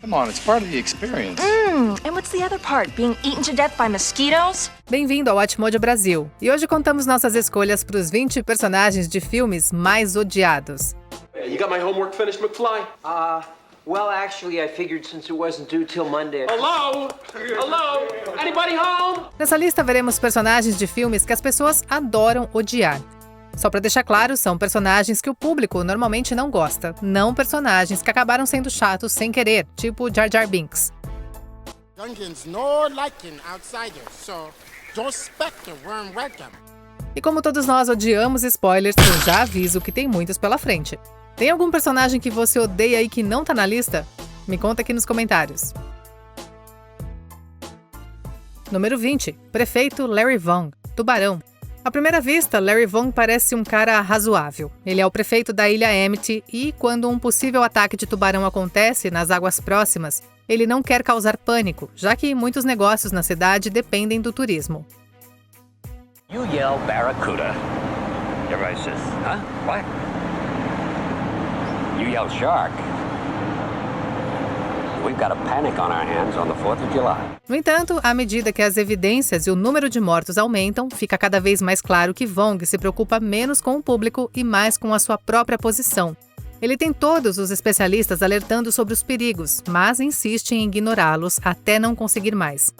Come on, it's part of the experience. And what's the other part? Being eaten to death by mosquitoes? Bem-vindo ao Watchmojo Brasil. E hoje contamos nossas escolhas para os 20 personagens de filmes mais odiados. You got my homework finished, McFly? Well, actually, I figured since it wasn't due till Monday. Hello? Hello? Anybody home? Nessa lista veremos personagens de filmes que as pessoas adoram odiar. Só para deixar claro, são personagens que o público normalmente não gosta, não personagens que acabaram sendo chatos sem querer, tipo Jar Jar Binks. Dungeons no liking outsiders, so don't expect a warm welcome. E como todos nós odiamos spoilers, eu já aviso que tem muitos pela frente. Tem algum personagem que você odeia e que não tá na lista? Me conta aqui nos comentários. Número 20. Prefeito Larry Vaughn, Tubarão. À primeira vista, Larry Vaughn parece um cara razoável. Ele é o prefeito da ilha Amity e, quando um possível ataque de tubarão acontece nas águas próximas, ele não quer causar pânico, já que muitos negócios na cidade dependem do turismo. You yell barracuda. Everybody says, huh? What? You yell shark. We've got a panic on our hands on the 4th of July. No entanto, à medida que as evidências e o número de mortos aumentam, fica cada vez mais claro que Vaughn se preocupa menos com o público e mais com a sua própria posição. Ele tem todos os especialistas alertando sobre os perigos, mas insiste em ignorá-los até não conseguir mais.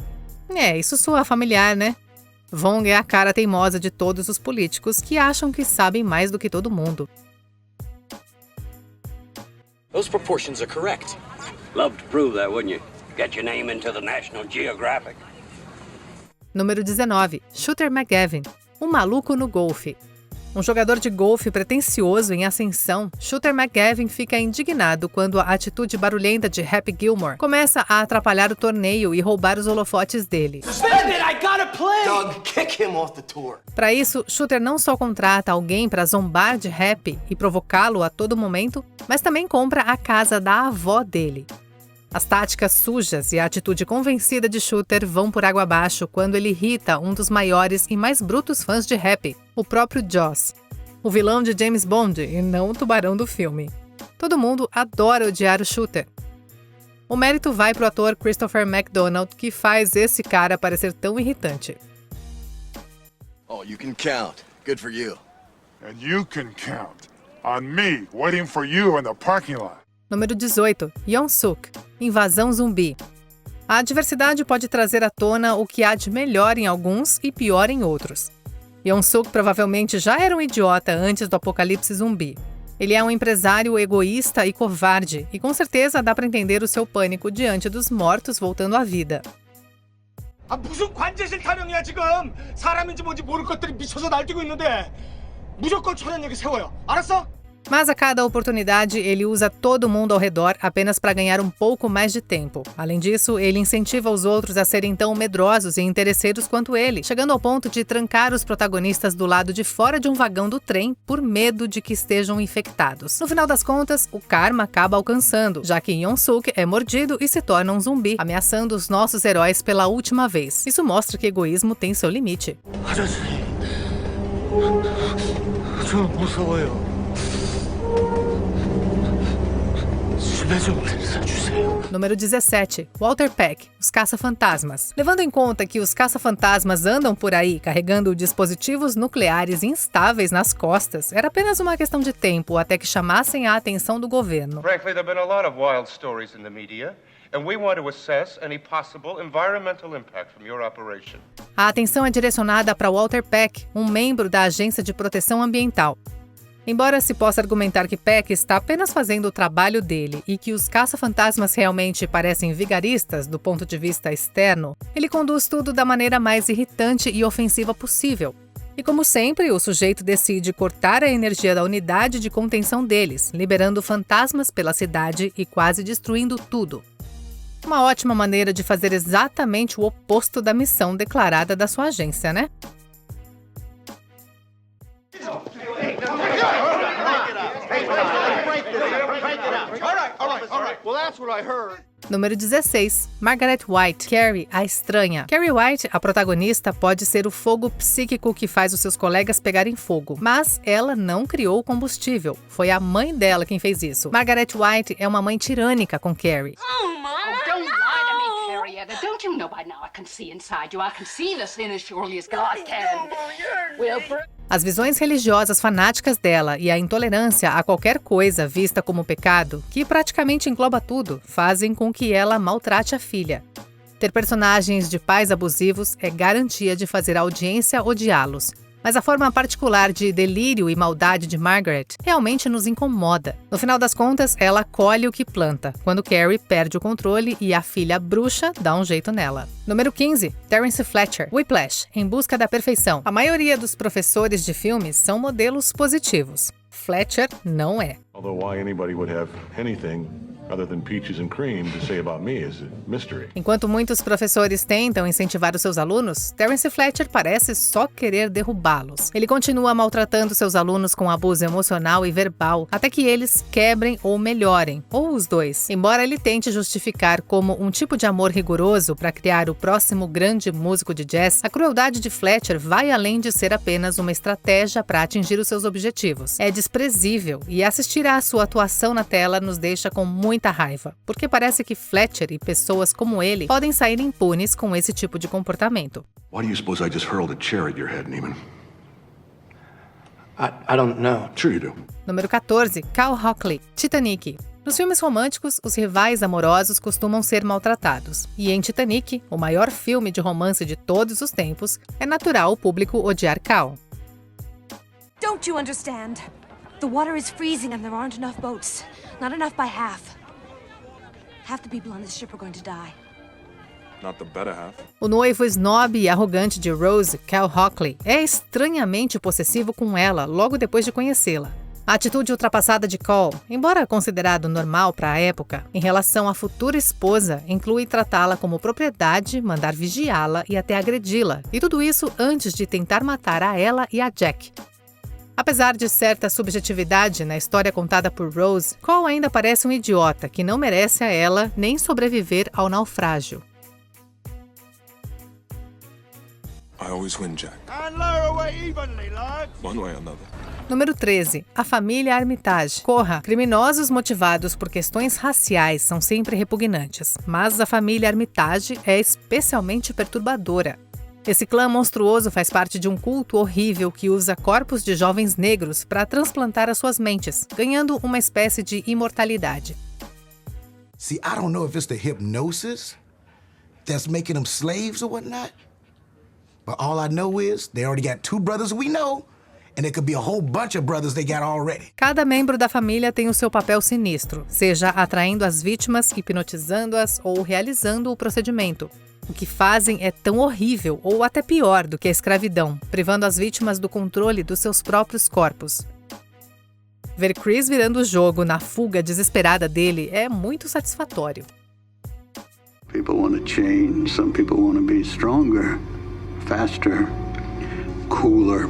Isso soa familiar, né? Vaughn é a cara teimosa de todos os políticos que acham que sabem mais do que todo mundo. Those proportions are correct. Love to prove that, wouldn't you? Get your name into the National Geographic. Número 19. Shooter McGavin, um maluco no golfe. Um jogador de golfe pretensioso em ascensão, Shooter McGavin fica indignado quando a atitude barulhenta de Happy Gilmore começa a atrapalhar o torneio e roubar os holofotes dele. Doug, kick him off the tour. Para isso, Shooter não só contrata alguém para zombar de Happy e provocá-lo a todo momento, mas também compra a casa da avó dele. As táticas sujas e a atitude convencida de Shooter vão por água abaixo quando ele irrita um dos maiores e mais brutos fãs de Happy, o próprio Joss, o vilão de James Bond e não o tubarão do filme. Todo mundo adora odiar o Shooter. O mérito vai pro ator Christopher McDonald, que faz esse cara parecer tão irritante. Oh, you can count. Good for you. And you can count on me waiting for you in the parking lot. Número 18. Young-suk, Invasão Zumbi. A diversidade pode trazer à tona o que há de melhor em alguns e pior em outros. Young-suk provavelmente já era um idiota antes do apocalipse zumbi. Ele é um empresário egoísta e covarde, e com certeza dá para entender o seu pânico diante dos mortos voltando à vida. 무슨 관제실 타령이야 지금? 사람인지 뭔지 모를 것들이 미쳐서 날뛰고 있는데 무조건 초련역에 세워요. 알았어? Mas a cada oportunidade, ele usa todo mundo ao redor apenas para ganhar um pouco mais de tempo. Além disso, ele incentiva os outros a serem tão medrosos e interesseiros quanto ele, chegando ao ponto de trancar os protagonistas do lado de fora de um vagão do trem por medo de que estejam infectados. No final das contas, o karma acaba alcançando, já que Young-suk é mordido e se torna um zumbi, ameaçando os nossos heróis pela última vez. Isso mostra que egoísmo tem seu limite. 저 무서워요. Número 17. Walter Peck, os caça-fantasmas. Levando em conta que os caça-fantasmas andam por aí carregando dispositivos nucleares instáveis nas costas, era apenas uma questão de tempo até que chamassem a atenção do governo. Frankly, there have been a lot of wild stories in the media, and we want to assess any possible environmental impact from your operation. A atenção é direcionada para Walter Peck, um membro da Agência de Proteção Ambiental. Embora se possa argumentar que Peck está apenas fazendo o trabalho dele e que os caça-fantasmas realmente parecem vigaristas do ponto de vista externo, ele conduz tudo da maneira mais irritante e ofensiva possível. E como sempre, o sujeito decide cortar a energia da unidade de contenção deles, liberando fantasmas pela cidade e quase destruindo tudo. Uma ótima maneira de fazer exatamente o oposto da missão declarada da sua agência, né? Número 16. Margaret White, Carrie, a estranha. Carrie White, a protagonista, pode ser o fogo psíquico que faz os seus colegas pegarem fogo, mas ela não criou o combustível. Foi a mãe dela quem fez isso. Margaret White é uma mãe tirânica com Carrie. Oh, Mom! you know by now I can see inside you. I can see the sin as surely as God can. As visões religiosas fanáticas dela e a intolerância a qualquer coisa vista como pecado, que praticamente engloba tudo, fazem com que ela maltrate a filha. Ter personagens de pais abusivos é garantia de fazer a audiência odiá-los. Mas a forma particular de delírio e maldade de Margaret realmente nos incomoda. No final das contas, ela colhe o que planta, quando Carrie perde o controle e a filha bruxa dá um jeito nela. Número 15. Terence Fletcher, Whiplash, Em Busca da Perfeição. A maioria dos professores de filmes são modelos positivos. Fletcher não é. Although why anybody would have anything other than peaches and cream to say about me is a mystery. Enquanto muitos professores tentam incentivar os seus alunos, Terence Fletcher parece só querer derrubá-los. Ele continua maltratando seus alunos com abuso emocional e verbal, até que eles quebrem ou melhorem, ou os dois. Embora ele tente justificar como um tipo de amor rigoroso para criar o próximo grande músico de jazz, a crueldade de Fletcher vai além de ser apenas uma estratégia para atingir os seus objetivos. É desprezível e assistir à sua atuação na tela nos deixa com muita raiva, porque parece que Fletcher e pessoas como ele podem sair impunes com esse tipo de comportamento. Why do you suppose I just hurled a chair at your head, Neiman? I don't know. Sure you do. Número 14. Cal Hockley, Titanic. Nos filmes românticos, os rivais amorosos costumam ser maltratados. E em Titanic, o maior filme de romance de todos os tempos, é natural o público odiar Cal. Don't you understand? The water is freezing and there aren't enough boats. Not enough by half. Half the people on this ship are going to die. Not the better half. O noivo snob e arrogante de Rose, Cal Hockley, é estranhamente possessivo com ela logo depois de conhecê-la. A atitude ultrapassada de Cal, embora considerado normal para a época, em relação à futura esposa, inclui tratá-la como propriedade, mandar vigiá-la e até agredi-la. E tudo isso antes de tentar matar a ela e a Jack. Apesar de certa subjetividade na história contada por Rose, Cole ainda parece um idiota que não merece a ela nem sobreviver ao naufrágio. I always win, Jack. And lower away evenly, lads. One way or another. Número 13. A família Armitage. Corra, criminosos motivados por questões raciais são sempre repugnantes, mas a família Armitage é especialmente perturbadora. Esse clã monstruoso faz parte de um culto horrível que usa corpos de jovens negros para transplantar as suas mentes, ganhando uma espécie de imortalidade. See, I don't know if it's the hypnosis that's making them slaves or whatnot, but all I know is they already got 2 brothers we know, and there could be a whole bunch of brothers they got already. Cada membro da família tem o seu papel sinistro, seja atraindo as vítimas, hipnotizando-as ou realizando o procedimento. O que fazem é tão horrível ou até pior do que a escravidão, privando as vítimas do controle dos seus próprios corpos. Ver Chris virando o jogo na fuga desesperada dele é muito satisfatório. People want to change. Some people want to be stronger, faster, cooler.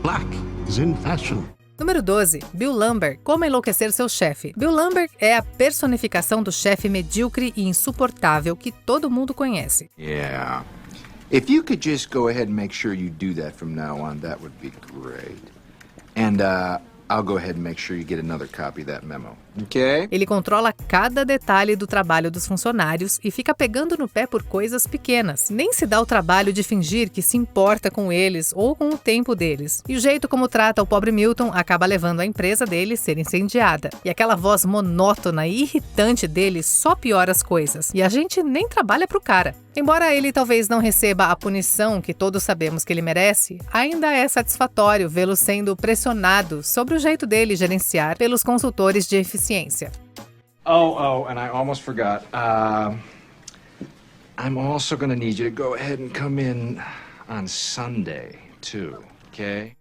Black is in fashion. Número 12. Bill Lumber, Como Enlouquecer Seu Chefe. Bill Lumber é a personificação do chefe medíocre e insuportável que todo mundo conhece. Yeah. If you could just go ahead and make sure you do that from now on, that would be great. And I'll go ahead and make sure you get another copy of that memo. Okay? Ele controla cada detalhe do trabalho dos funcionários e fica pegando no pé por coisas pequenas. Nem se dá o trabalho de fingir que se importa com eles ou com o tempo deles. E o jeito como trata o pobre Milton acaba levando a empresa dele a ser incendiada. E aquela voz monótona e irritante dele só piora as coisas. E a gente nem trabalha pro cara. Embora ele talvez não receba a punição que todos sabemos que ele merece, ainda é satisfatório vê-lo sendo pressionado sobre o jeito dele gerenciar pelos consultores de eficiência. Oh, and I almost forgot. I'm also gonna need you to go ahead and come in on Sunday, too, okay?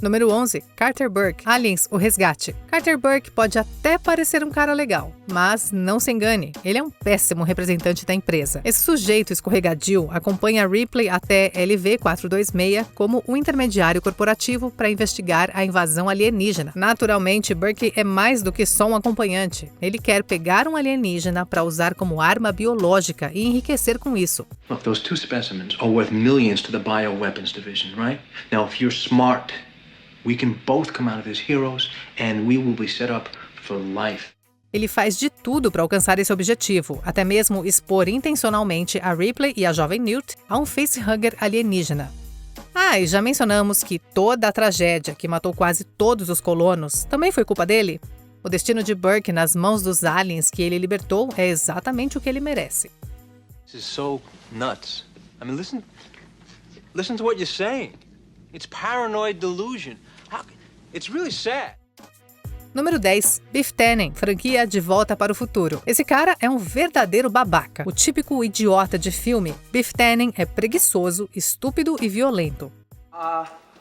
Número 11. Carter Burke, Aliens, o Resgate. Carter Burke pode até parecer um cara legal, mas não se engane, ele é um péssimo representante da empresa. Esse sujeito escorregadio acompanha Ripley até LV-426 como um intermediário corporativo para investigar a invasão alienígena. Naturalmente, Burke é mais do que só um acompanhante. Ele quer pegar um alienígena para usar como arma biológica e enriquecer com isso. Look, those 2 specimens are worth millions to the bioweapons division, right? Now, if you're smart, we can both come out of as heroes, and we will be set up for life. Ele faz de tudo para alcançar esse objetivo, até mesmo expor intencionalmente a Ripley e a jovem Newt a um facehugger alienígena. E já mencionamos que toda a tragédia que matou quase todos os colonos também foi culpa dele. O destino de Burke nas mãos dos aliens que ele libertou é exatamente o que ele merece. This is so nuts. I mean, listen to what you're saying. It's paranoid delusion. It's really sad. Número 10. Biff Tannen, franquia De Volta para o Futuro. Esse cara é um verdadeiro babaca. O típico idiota de filme. Biff Tannen é preguiçoso, estúpido e violento.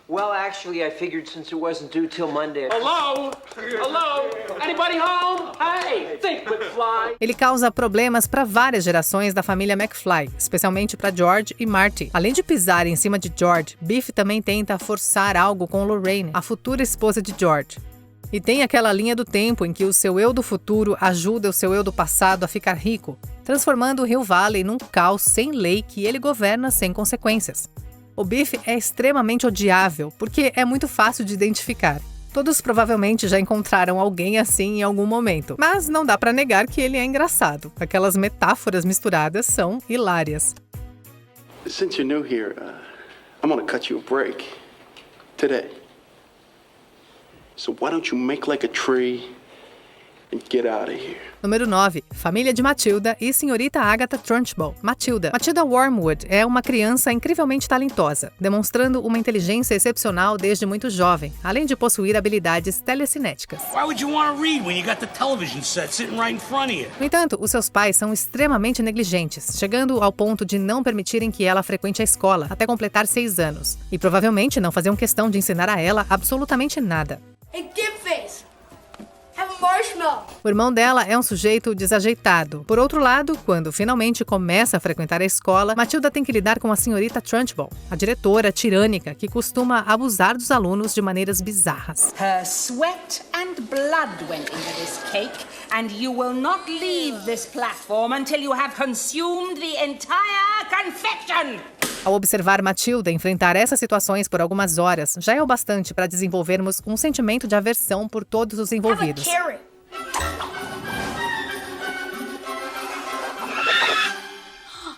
Well, actually, I figured since it wasn't due till Monday. Hello? Hello? Anybody home? Hey, think, McFly. Ele causa problemas para várias gerações da família McFly, especialmente para George e Marty. Além de pisar em cima de George, Biff também tenta forçar algo com Lorraine, a futura esposa de George. E tem aquela linha do tempo em que o seu eu do futuro ajuda o seu eu do passado a ficar rico, transformando Hill Valley num caos sem lei que ele governa sem consequências. O Biff é extremamente odiável, porque é muito fácil de identificar. Todos provavelmente já encontraram alguém assim em algum momento, mas não dá pra negar que ele é engraçado. Aquelas metáforas misturadas são hilárias. Since you're new here, I'm gonna cut you a break today. So why don't you make like a tree and get out of here? Número 9. Família de Matilda e Senhorita Agatha Trunchbull. Matilda Wormwood é uma criança incrivelmente talentosa, demonstrando uma inteligência excepcional desde muito jovem, além de possuir habilidades telecinéticas. No entanto, os seus pais são extremamente negligentes, chegando ao ponto de não permitirem que ela frequente a escola até completar 6 anos, e provavelmente não faziam questão de ensinar a ela absolutamente nada. O irmão dela é um sujeito desajeitado. Por outro lado, quando finalmente começa a frequentar a escola, Matilda tem que lidar com a senhorita Trunchbull, a diretora tirânica que costuma abusar dos alunos de maneiras bizarras. Her sweat and blood went into this cake, and you will not leave this platform until you have consumed the entire confection. Ao observar Matilda enfrentar essas situações por algumas horas, já é o bastante para desenvolvermos um sentimento de aversão por todos os envolvidos.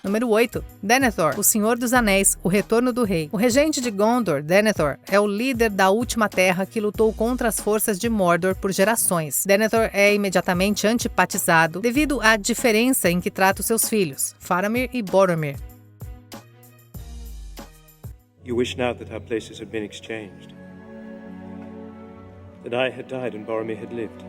Número 8. Denethor, o Senhor dos Anéis, o Retorno do Rei. O regente de Gondor, Denethor, é o líder da Última Terra que lutou contra as forças de Mordor por gerações. Denethor é imediatamente antipatizado devido à diferença em que trata os seus filhos, Faramir e Boromir. You wish now that our places had been exchanged. That I had died and Boromir had lived.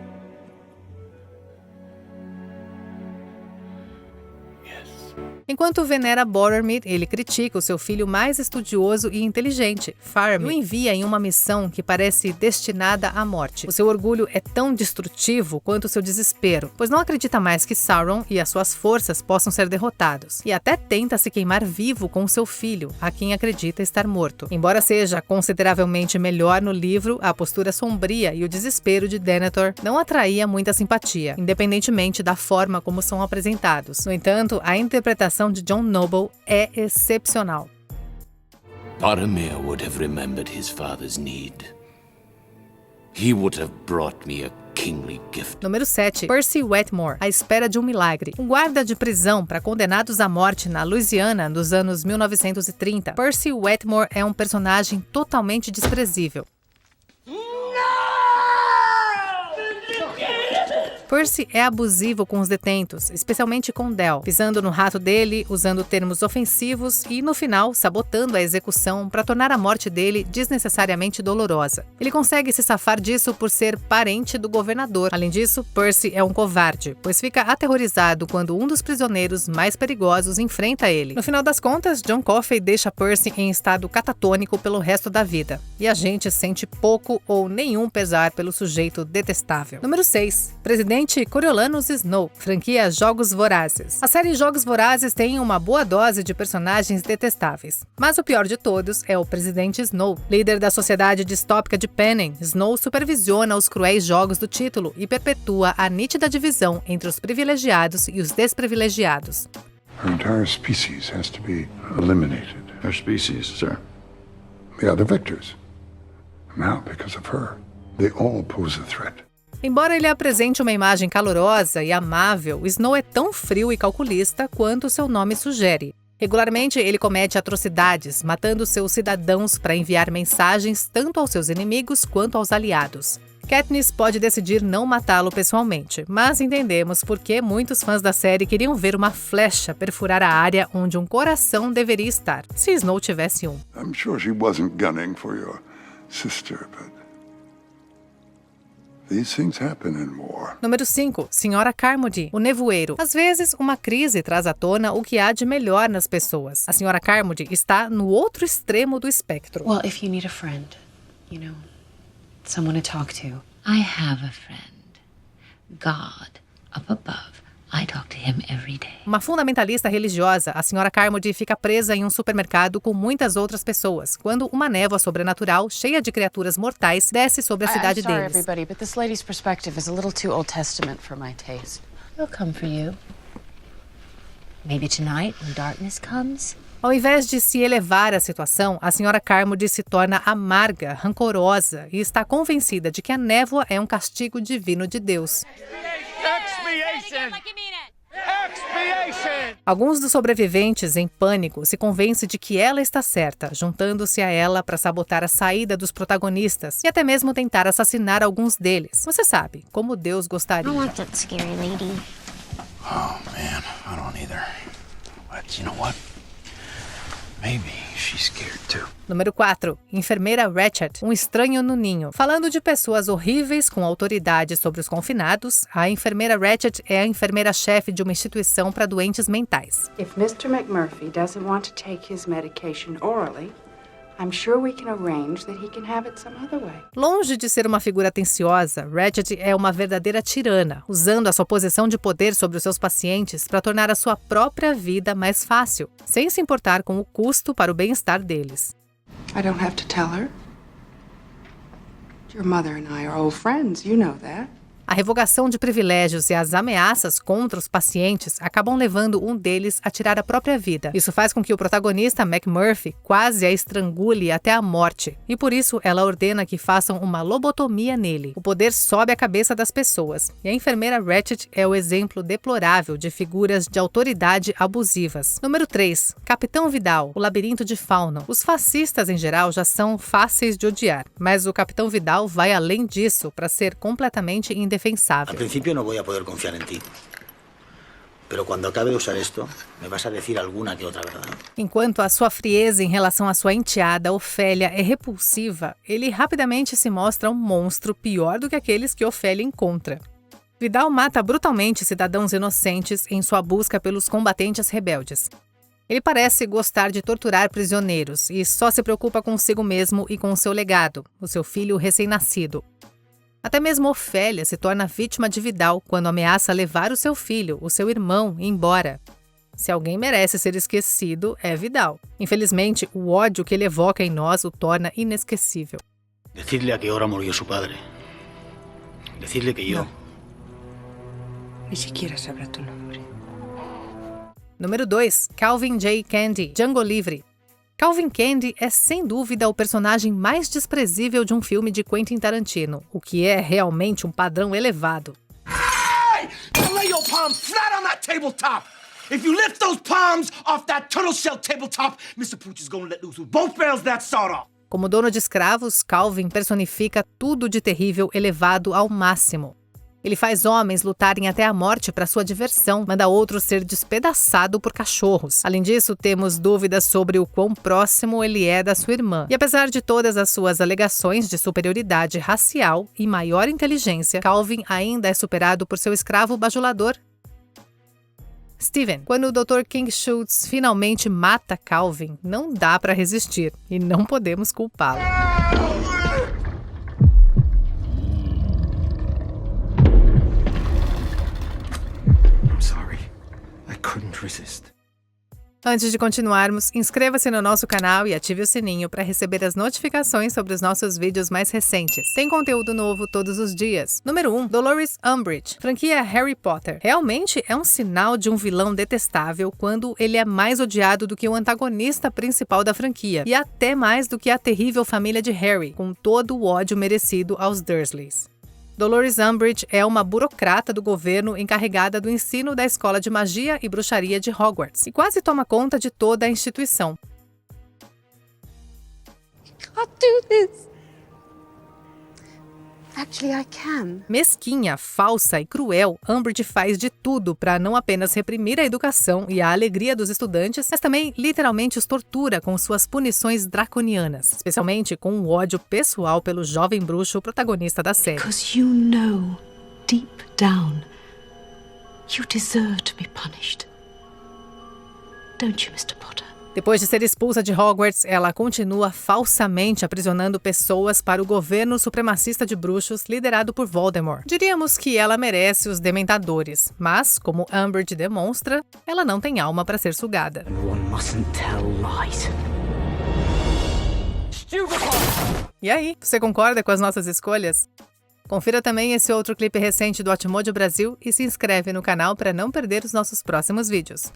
Enquanto venera Boromir, ele critica o seu filho mais estudioso e inteligente, Faramir, e o envia em uma missão que parece destinada à morte. O seu orgulho é tão destrutivo quanto o seu desespero, pois não acredita mais que Sauron e as suas forças possam ser derrotados, e até tenta se queimar vivo com seu filho, a quem acredita estar morto. Embora seja consideravelmente melhor no livro, a postura sombria e o desespero de Denethor não atraía muita simpatia, independentemente da forma como são apresentados. No entanto, a interpretação de John Noble é excepcional. Boromir would have remembered his father's need. He would have brought me a kingly gift. Número 7. Percy Wetmore, à espera de um milagre. Um guarda de prisão para condenados à morte na Louisiana dos anos 1930. Percy Wetmore é um personagem totalmente desprezível. Percy é abusivo com os detentos, especialmente com Del, pisando no rato dele, usando termos ofensivos e, no final, sabotando a execução para tornar a morte dele desnecessariamente dolorosa. Ele consegue se safar disso por ser parente do governador. Além disso, Percy é um covarde, pois fica aterrorizado quando um dos prisioneiros mais perigosos enfrenta ele. No final das contas, John Coffey deixa Percy em estado catatônico pelo resto da vida, e a gente sente pouco ou nenhum pesar pelo sujeito detestável. Número 6. Presidente Coriolanus Snow, franquia Jogos Vorazes. A série Jogos Vorazes tem uma boa dose de personagens detestáveis, mas o pior de todos é o Presidente Snow. Líder da sociedade distópica de Panem, Snow supervisiona os cruéis jogos do título e perpetua a nítida divisão entre os privilegiados e os desprivilegiados. Her entire species has to be eliminated. Her species, sir? The other victors. Now, because of her, they all pose a threat. Embora ele apresente uma imagem calorosa e amável, Snow é tão frio e calculista quanto seu nome sugere. Regularmente, ele comete atrocidades, matando seus cidadãos para enviar mensagens tanto aos seus inimigos quanto aos aliados. Katniss pode decidir não matá-lo pessoalmente, mas entendemos por que muitos fãs da série queriam ver uma flecha perfurar a área onde um coração deveria estar, se Snow tivesse um. I'm sure she wasn't gunning for your sister, but these things happen in war. Número 5. Senhora Carmody, o nevoeiro. Às vezes, uma crise traz à tona o que há de melhor nas pessoas. A Senhora Carmody está no outro extremo do espectro. Well, if you need a friend, someone to talk to. I have a friend. God, up above. I talk to him every day. Uma fundamentalista religiosa, a Senhora Carmody fica presa em um supermercado com muitas outras pessoas, quando uma névoa sobrenatural, cheia de criaturas mortais, desce sobre a cidade deles. I'm sorry, everybody, but this lady's perspective is a little too Old Testament for my taste. He'll come for you. Maybe tonight, when darkness comes. Ao invés de se elevar à situação, a Senhora Carmody se torna amarga, rancorosa e está convencida de que a névoa é um castigo divino de Deus. Alguns dos sobreviventes, em pânico, se convencem de que ela está certa, juntando-se a ela para sabotar a saída dos protagonistas e até mesmo tentar assassinar alguns deles. Você sabe, como Deus gostaria. I want that scary lady. Oh, man, I don't either. But you know what? Maybe she's scared too. Número 4. Enfermeira Ratched, um estranho no ninho. Falando de pessoas horríveis com autoridade sobre os confinados, a enfermeira Ratched é a enfermeira-chefe de uma instituição para doentes mentais. If Mr. McMurphy doesn't want to take his medication orally, I'm sure we can arrange that he can have it some other way. Longe de ser uma figura atenciosa, Ratched é uma verdadeira tirana, usando a sua posição de poder sobre os seus pacientes para tornar a sua própria vida mais fácil, sem se importar com o custo para o bem-estar deles. I don't have to tell her. Your mother and I are old friends, you know that. A revogação de privilégios e as ameaças contra os pacientes acabam levando um deles a tirar a própria vida. Isso faz com que o protagonista, McMurphy, quase a estrangule até a morte. E por isso ela ordena que façam uma lobotomia nele. O poder sobe a cabeça das pessoas. E a enfermeira Ratched é o exemplo deplorável de figuras de autoridade abusivas. Número 3. Capitão Vidal, o labirinto de Fauno. Os fascistas, em geral, já são fáceis de odiar. Mas o Capitão Vidal vai além disso para ser completamente indefensável. Al principio no voy a poder confiar en ti. Pero cuando acabe de usar esto, me vas a decir alguna que otra verdad. Enquanto a sua frieza em relação à sua enteada, Ofélia, é repulsiva, ele rapidamente se mostra um monstro pior do que aqueles que Ofélia encontra. Vidal mata brutalmente cidadãos inocentes em sua busca pelos combatentes rebeldes. Ele parece gostar de torturar prisioneiros e só se preocupa consigo mesmo e com seu legado, o seu filho recém-nascido. Até mesmo Ofélia se torna vítima de Vidal quando ameaça levar o seu filho, o seu irmão, embora. Se alguém merece ser esquecido, é Vidal. Infelizmente, o ódio que ele evoca em nós o torna inesquecível. Decirle a que hora murió su padre. Decirle que yo. Ni siquiera sabrá tu nombre. Número 2. Calvin J. Candy, Django Livre. Calvin Candy é sem dúvida o personagem mais desprezível de um filme de Quentin Tarantino, o que é realmente um padrão elevado. Hey! Lay your palm flat on that tabletop! If you lift those palms off that turtle shell tabletop, Mr. Pooch is gonna let loose with both barrels that sawed off. Como dono de escravos, Calvin personifica tudo de terrível elevado ao máximo. Ele faz homens lutarem até a morte para sua diversão, manda outros ser despedaçado por cachorros. Além disso, temos dúvidas sobre o quão próximo ele é da sua irmã. E apesar de todas as suas alegações de superioridade racial e maior inteligência, Calvin ainda é superado por seu escravo bajulador, Steven. Quando o Dr. King Schultz finalmente mata Calvin, não dá para resistir e não podemos culpá-lo. Antes de continuarmos, inscreva-se no nosso canal e ative o sininho para receber as notificações sobre os nossos vídeos mais recentes. Tem conteúdo novo todos os dias. Número 1. Dolores Umbridge. Franquia Harry Potter. Realmente é um sinal de um vilão detestável quando ele é mais odiado do que o antagonista principal da franquia, e até mais do que a terrível família de Harry, com todo o ódio merecido aos Dursleys. Dolores Umbridge é uma burocrata do governo encarregada do ensino da Escola de Magia e Bruxaria de Hogwarts e quase toma conta de toda a instituição. Can't do this. Actually, I can. Mesquinha, falsa e cruel, Umbridge faz de tudo para não apenas reprimir a educação e a alegria dos estudantes, mas também literalmente os tortura com suas punições draconianas, especialmente com o ódio pessoal pelo jovem bruxo protagonista da série. Because you know, deep down, you deserve to be punished. Don't you, Mr. Potter? Depois de ser expulsa de Hogwarts, ela continua falsamente aprisionando pessoas para o governo supremacista de bruxos liderado por Voldemort. Diríamos que ela merece os dementadores, mas, como Umbridge demonstra, ela não tem alma para ser sugada. One mustn't tell lies. E aí, você concorda com as nossas escolhas? Confira também esse outro clipe recente do Atmódio Brasil e se inscreve no canal para não perder os nossos próximos vídeos.